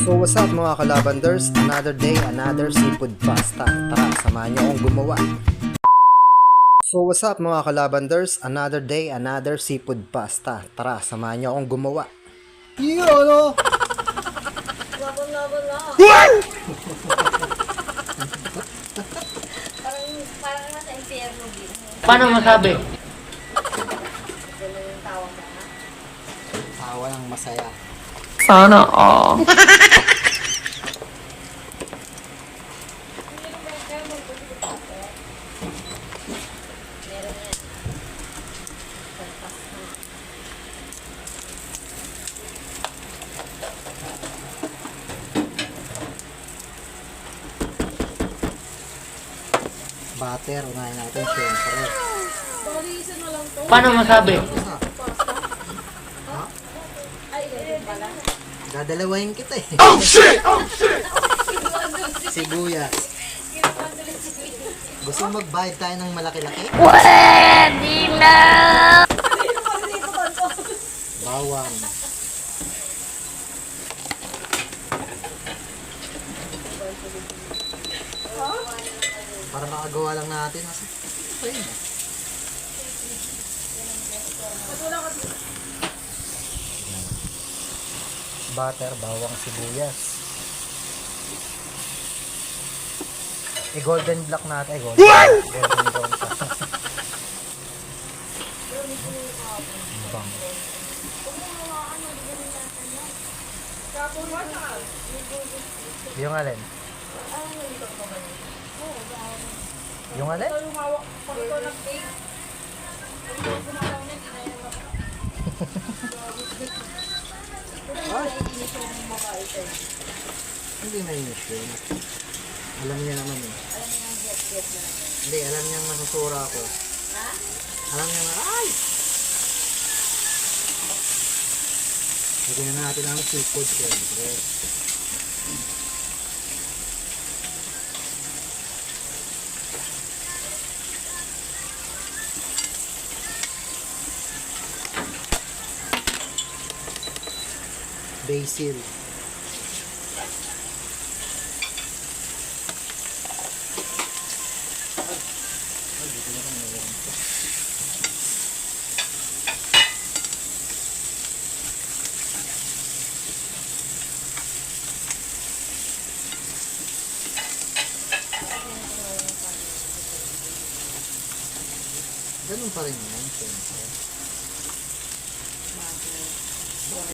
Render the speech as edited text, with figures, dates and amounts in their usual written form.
So what's up mga kalabanders? Another day, another seafood pasta. Tara, samahan niyo akong gumawa. So what's up mga kalabanders? Another day, another seafood pasta. Tara, samahan niyo akong gumawa. Iyo, ano? Laban-laban na. Parang nasa impyerno din. Paano masabi? Ganun yung tawag mo, ha? Tawa ng masaya. Sana all. Meron yan. Pagpas na. Butter, unahin natin syempre. Paano masabi? Ay, ganun pala. Dadalawahin kita eh. Oh shit! Oh shit! Sibuyas. Gusto mo magbayad tayo ng malaki-laki? Pwede na! Bawang. Para makagawa lang natin. Ayun. Butter, bawang, sibuyas. I-golden black natin. Golden brown pa. Bang. Yung alin? Yung alin? Hindi mainis yun. Alam niya naman eh. Hindi, alam niya masusura ako. Alam niya na, ay! Lagyan na natin ang seafood syempre. Basil. Ganun pa rin yan, syempre.